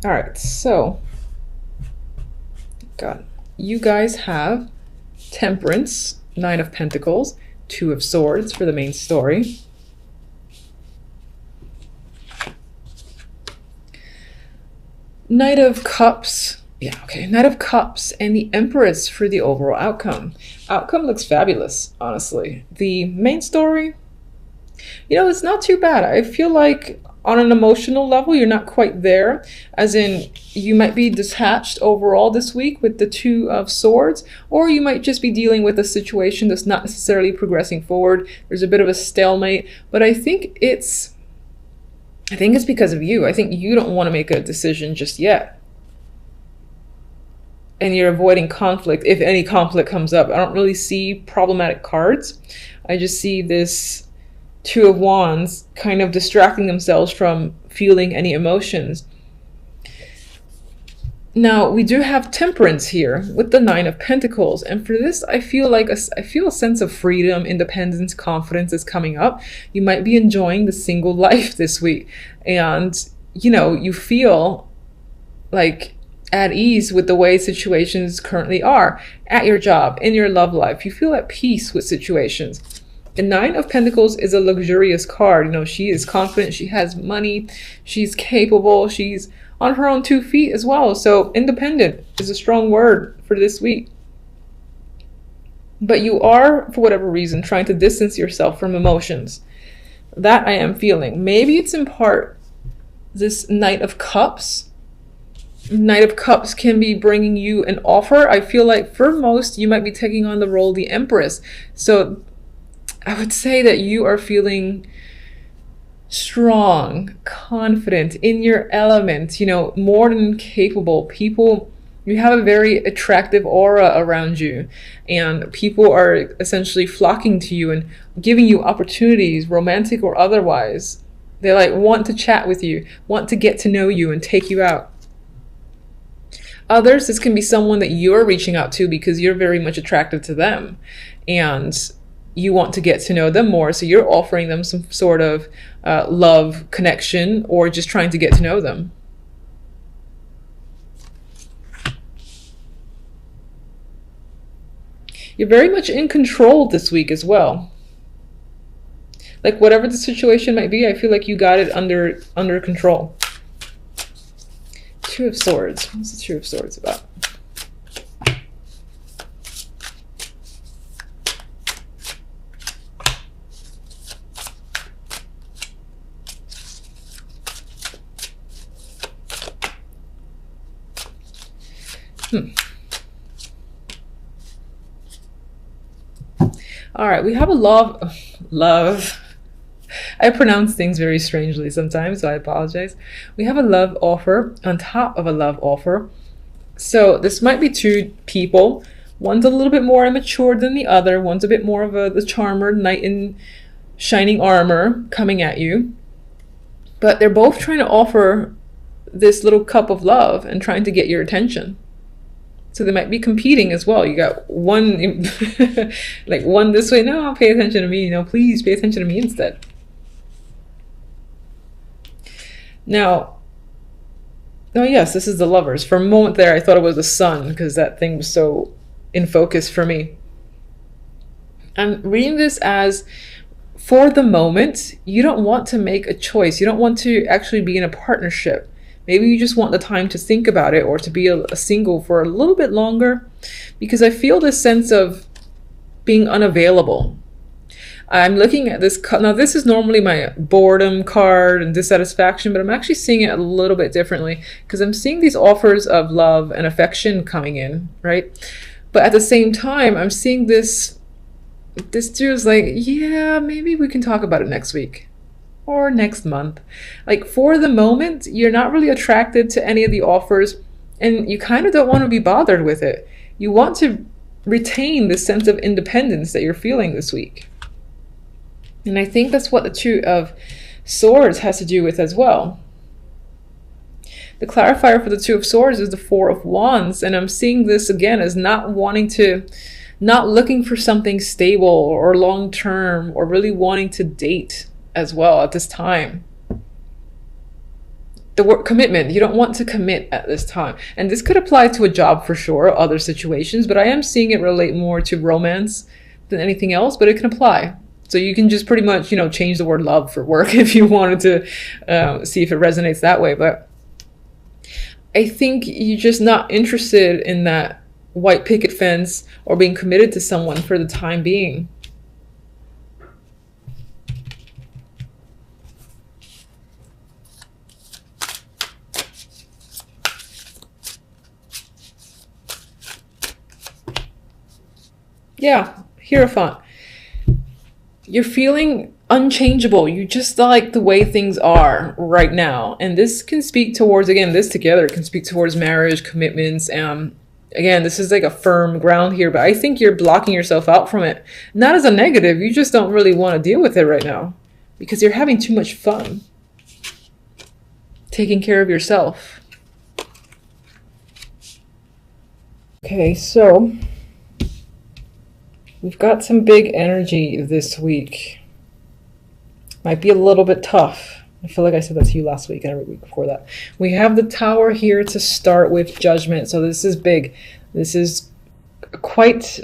All right, so God, you guys have Temperance, Nine of Pentacles, Two of Swords for the main story. Knight of Cups. Yeah, okay. Knight of Cups and the Empress for the overall outcome. Outcome looks fabulous, honestly. The main story, it's not too bad. I feel like on an emotional level, you're not quite there, as in you might be detached overall this week with the Two of Swords, or you might just be dealing with a situation that's not necessarily progressing forward. There's a bit of a stalemate, but I think it's because of you. I think you don't want to make a decision just yet. And you're avoiding conflict if any conflict comes up. I don't really see problematic cards. I just see this Two of Wands kind of distracting themselves from feeling any emotions. Now, we do have Temperance here with the Nine of Pentacles. And for this, I feel a sense of freedom, independence, confidence is coming up. You might be enjoying the single life this week. And, you feel like at ease with the way situations currently are at your job, in your love life. You feel at peace with situations. The Nine of Pentacles is a luxurious card. She is confident, she has money, she's capable, she's on her own 2 feet as well. So independent is a strong word for this week. But you are, for whatever reason, trying to distance yourself from emotions. That I am feeling. Maybe it's in part this Knight of Cups. Knight of Cups can be bringing you an offer. I feel like for most, you might be taking on the role of the Empress. So I would say that you are feeling strong, confident, in your element, more than capable. People, you have a very attractive aura around you, and people are essentially flocking to you and giving you opportunities, romantic or otherwise. They want to chat with you, want to get to know you and take you out. Others, this can be someone that you're reaching out to because you're very much attracted to them and you want to get to know them more. So you're offering them some sort of love connection or just trying to get to know them. You're very much in control this week as well. Like whatever the situation might be, I feel like you got it under control. Two of Swords. What's the Two of Swords about? All right, we have a love. I pronounce things very strangely sometimes, so I apologize. We have a love offer on top of a love offer. So this might be two people. One's a little bit more immature than the other. One's a bit more of the charmer, knight in shining armor coming at you. But they're both trying to offer this little cup of love and trying to get your attention. So they might be competing as well. You got one, like one this way. No, pay attention to me. Please pay attention to me instead. Now, oh yes, this is the Lovers. For a moment there, I thought it was the Sun because that thing was so in focus for me. I'm reading this as, for the moment, you don't want to make a choice. You don't want to actually be in a partnership. Maybe you just want the time to think about it or to be a single for a little bit longer, because I feel this sense of being unavailable. I'm looking at this. Now, this is normally my boredom card and dissatisfaction, but I'm actually seeing it a little bit differently because I'm seeing these offers of love and affection coming in, right? But at the same time, I'm seeing this dude is like, yeah, maybe we can talk about it next week. Or next month. Like for the moment, you're not really attracted to any of the offers and you kind of don't want to be bothered with it. You want to retain this sense of independence that you're feeling this week. And I think that's what the Two of Swords has to do with as well. The clarifier for the Two of Swords is the Four of Wands, and I'm seeing this again as not looking for something stable or long-term or really wanting to date as well at this time. the word commitment. You don't want to commit at this time. And this could apply to a job for sure, other situations, but I am seeing it relate more to romance than anything else, but it can apply. So you can just pretty much, change the word love for work if you wanted to see if it resonates that way. But I think you're just not interested in that white picket fence or being committed to someone for the time being. Yeah, Hierophant. You're feeling unchangeable. You just like the way things are right now. And this can speak towards, again, this together can speak towards marriage, commitments. Again, this is like a firm ground here, but I think you're blocking yourself out from it. Not as a negative, you just don't really want to deal with it right now because you're having too much fun taking care of yourself. Okay, so we've got some big energy this week. Might be a little bit tough. I feel like I said that to you last week and every week before that. We have the Tower here to start with Judgment. So this is big. This is quite,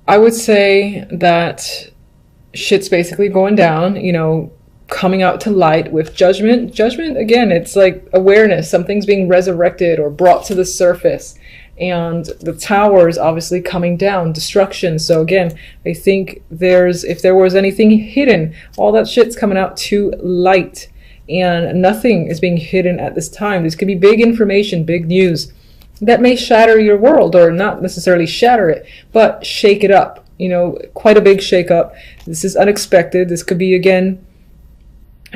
I would say that shit's basically going down, coming out to light with Judgment. Judgment, again, it's like awareness. Something's being resurrected or brought to the surface. And the Tower is obviously coming down, destruction. So again, I think if there was anything hidden, all that shit's coming out to light, and nothing is being hidden at this time. This could be big information, big news that may shatter your world, or not necessarily shatter it, but shake it up. Quite a big shake up. This is unexpected. This could be, again,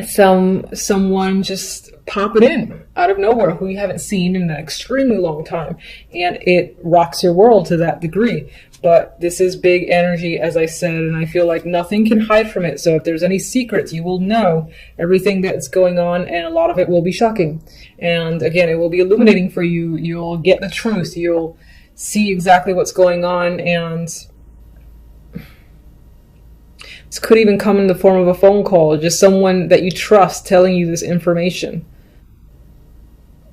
someone just popping in out of nowhere who you haven't seen in an extremely long time, and it rocks your world to that degree. But this is big energy, as I said, and I feel like nothing can hide from it. So if there's any secrets, you will know everything that's going on, and a lot of it will be shocking. And again, it will be illuminating for you. You'll get the truth. You'll see exactly what's going on, and this could even come in the form of a phone call, just someone that you trust telling you this information,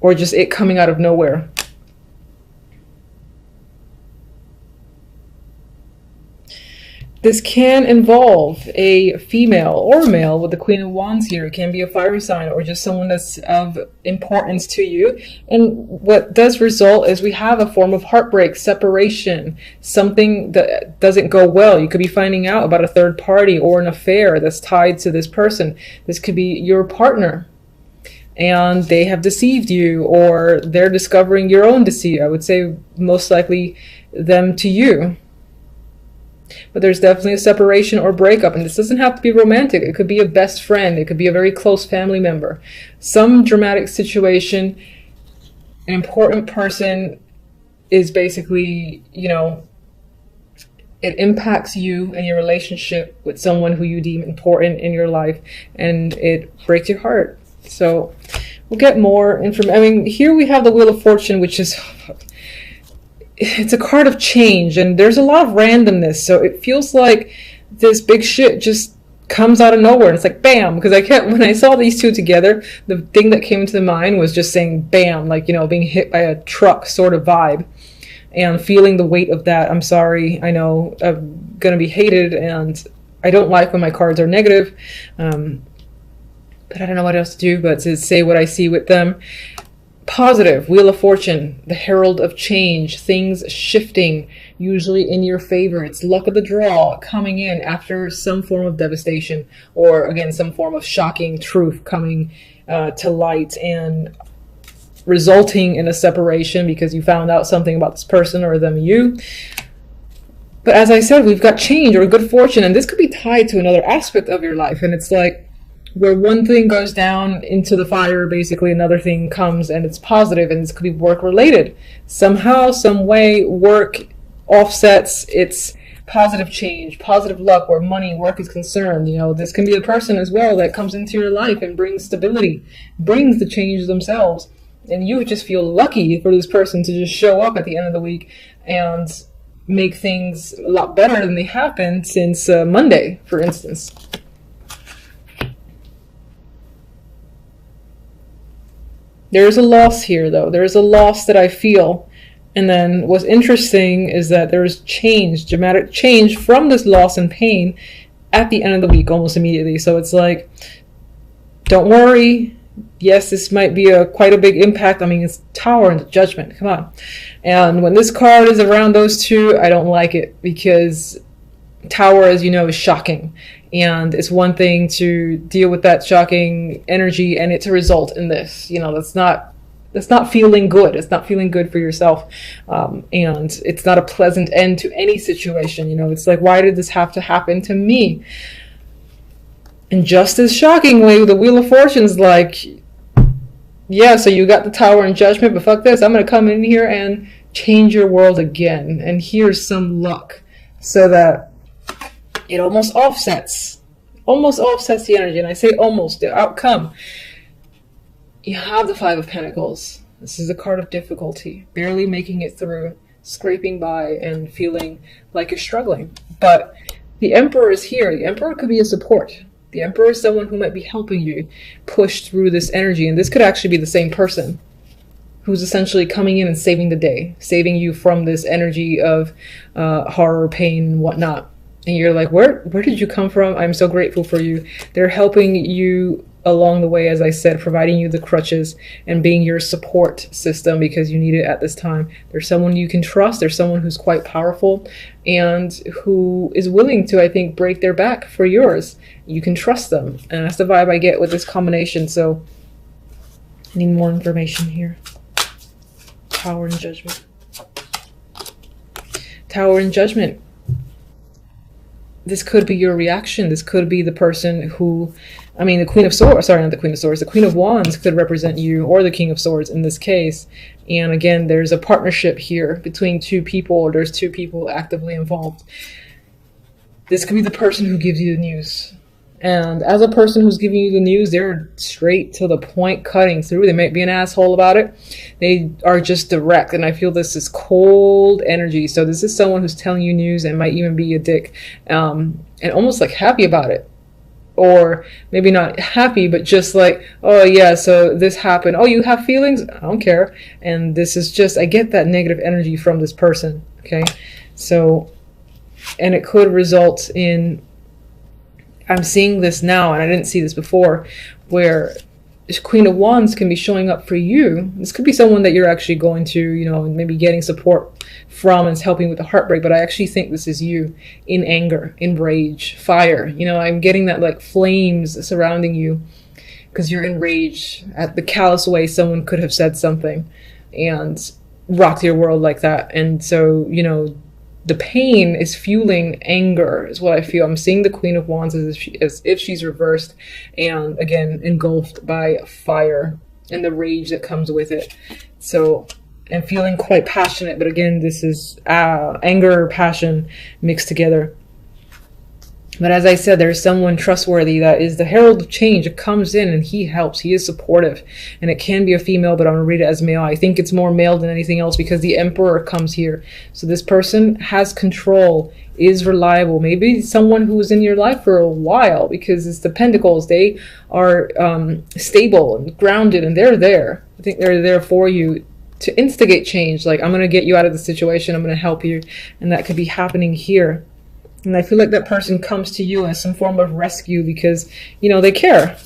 or just it coming out of nowhere. This can involve a female or a male with the Queen of Wands here. It can be a fiery sign or just someone that's of importance to you. And what does result is we have a form of heartbreak, separation, something that doesn't go well. You could be finding out about a third party or an affair that's tied to this person. This could be your partner, and they have deceived you, or they're discovering your own deceit. I would say most likely them to you. But there's definitely a separation or breakup, and this doesn't have to be romantic. It could be a best friend. It could be a very close family member. Some dramatic situation, an important person is basically, it impacts you and your relationship with someone who you deem important in your life, and it breaks your heart. So we'll get more information. Here we have the Wheel of Fortune, which is... it's a card of change, and there's a lot of randomness, so it feels like this big shit just comes out of nowhere, and it's like bam, because when I saw these two together, the thing that came to mind was just saying bam, like being hit by a truck sort of vibe, and feeling the weight of that. I'm sorry, I know I'm gonna be hated, and I don't like when my cards are negative, but I don't know what else to do but to say what I see with them. Positive, Wheel of Fortune, the herald of change, things shifting, usually in your favor. It's luck of the draw coming in after some form of devastation, or again, some form of shocking truth coming to light and resulting in a separation because you found out something about this person or them you. But as I said, we've got change or good fortune, and this could be tied to another aspect of your life, and it's like where one thing goes down into the fire, basically another thing comes, and it's positive, and this could be work related. Somehow, some way, work offsets its positive change, positive luck, where money, work is concerned. This can be a person as well that comes into your life and brings stability, brings the change themselves, and you just feel lucky for this person to just show up at the end of the week and make things a lot better than they have been since Monday, for instance. There's a loss here, though. There's a loss that I feel. And then what's interesting is that there's change, dramatic change from this loss and pain at the end of the week, almost immediately. So it's like, don't worry. Yes, this might be quite a big impact. I mean, it's Tower and the Judgment. Come on. And when this card is around those two, I don't like it, because Tower, as you know, is shocking. And it's one thing to deal with that shocking energy and it to result in this. You know, that's not feeling good. It's not feeling good for yourself. And it's not a pleasant end to any situation. You know, it's like, why did this have to happen to me? And just as shockingly, the Wheel of Fortune's like, yeah, so you got the Tower and Judgment, but fuck this. I'm going to come in here and change your world again. And here's some luck. So that it almost offsets the energy. And I say almost, the outcome. You have the Five of Pentacles. This is a card of difficulty, barely making it through, scraping by and feeling like you're struggling. But the Emperor is here. The Emperor could be a support. The Emperor is someone who might be helping you push through this energy. And this could actually be the same person who's essentially coming in and saving the day, saving you from this energy of horror, pain, and whatnot. And you're like, where did you come from? I'm so grateful for you. They're helping you along the way, as I said, providing you the crutches and being your support system because you need it at this time. There's someone you can trust. There's someone who's quite powerful and who is willing to, I think, break their back for yours. You can trust them. And that's the vibe I get with this combination. So I need more information here. Tower and Judgment. Tower and Judgment. This could be your reaction. This could be the person who, I mean, the Queen of Swords, sorry, not the Queen of Swords, the Queen of Wands could represent you, or the King of Swords in this case. And again, there's a partnership here between two people, or there's two people actively involved. This could be the person who gives you the news. And as a person who's giving you the news, they're straight to the point, cutting through. They might be an asshole about it. They are just direct. And I feel this is cold energy. So this is someone who's telling you news and might even be a dick. And almost like happy about it. Or maybe not happy, but just like, oh yeah, so this happened. Oh, you have feelings? I don't care. And this is just, I get that negative energy from this person. Okay. So, and it could result in, I'm seeing this now, and I didn't see this before, where Queen of Wands can be showing up for you. This could be someone that you're actually going to, you know, maybe getting support from and helping with the heartbreak. But I actually think this is you in anger, in rage, fire. You know, I'm getting that like flames surrounding you because you're in rage at the callous way someone could have said something and rocked your world like that. And so, you know, the pain is fueling anger is what I feel. I'm seeing the Queen of Wands as if she's reversed and again engulfed by fire and the rage that comes with it. So I'm feeling quite passionate, but again, this is anger, passion mixed together. But as I said, there's someone trustworthy that is the herald of change. It comes in and he helps. He is supportive. And it can be a female, but I'm going to read it as male. I think it's more male than anything else because the Emperor comes here. So this person has control, is reliable. Maybe someone who was in your life for a while because it's the Pentacles. They are stable and grounded and they're there. I think they're there for you to instigate change. Like, I'm going to get you out of the situation. I'm going to help you. And that could be happening here. And I feel like that person comes to you as some form of rescue because, you know, they care.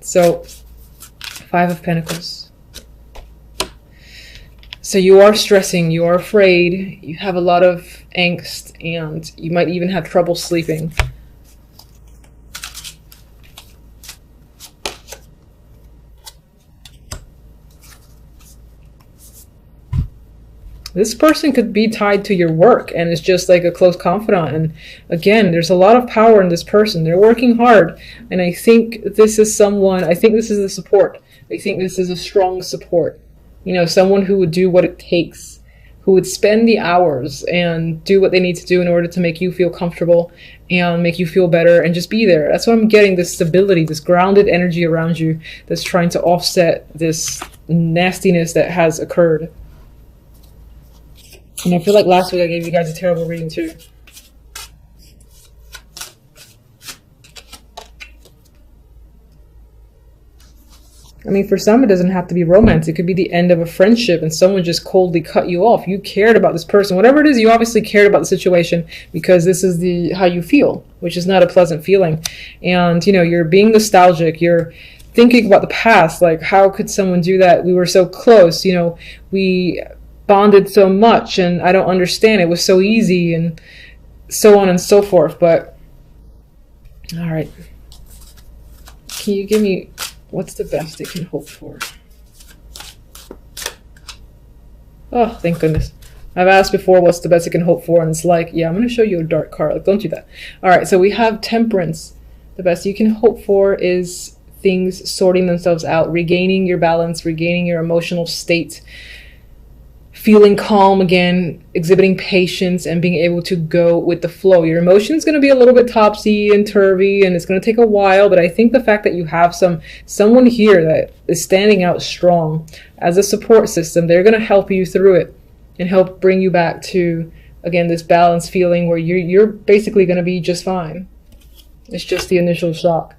So, Five of Pentacles. So you are stressing, you are afraid, you have a lot of angst, and you might even have trouble sleeping. This person could be tied to your work and is just like a close confidant. And again, there's a lot of power in this person. They're working hard. And I think this is someone, I think this is a support. I think this is a strong support. You know, someone who would do what it takes, who would spend the hours and do what they need to do in order to make you feel comfortable and make you feel better and just be there. That's what I'm getting, this stability, this grounded energy around you that's trying to offset this nastiness that has occurred. And I feel like last week I gave you guys a terrible reading too. I mean, for some, it doesn't have to be romance. It could be the end of a friendship and someone just coldly cut you off. You cared about this person. Whatever it is, you obviously cared about the situation because this is the how you feel, which is not a pleasant feeling. And, you know, you're being nostalgic. You're thinking about the past. Like, how could someone do that? We were so close. You know, we bonded so much and I don't understand. It was so easy and so on and so forth. But, all right. Can you give me... what's the best it can hope for? Oh, thank goodness. I've asked before what's the best it can hope for, and it's like, yeah, I'm going to show you a dark card. Like, don't do that. All right, so we have Temperance. The best you can hope for is things sorting themselves out, regaining your balance, regaining your emotional state, feeling calm again, exhibiting patience, and being able to go with the flow. Your emotion's going to be a little bit topsy and turvy, and it's going to take a while, but I think the fact that you have someone here that is standing out strong as a support system, they're going to help you through it and help bring you back to, again, this balanced feeling where you're basically going to be just fine. It's just the initial shock.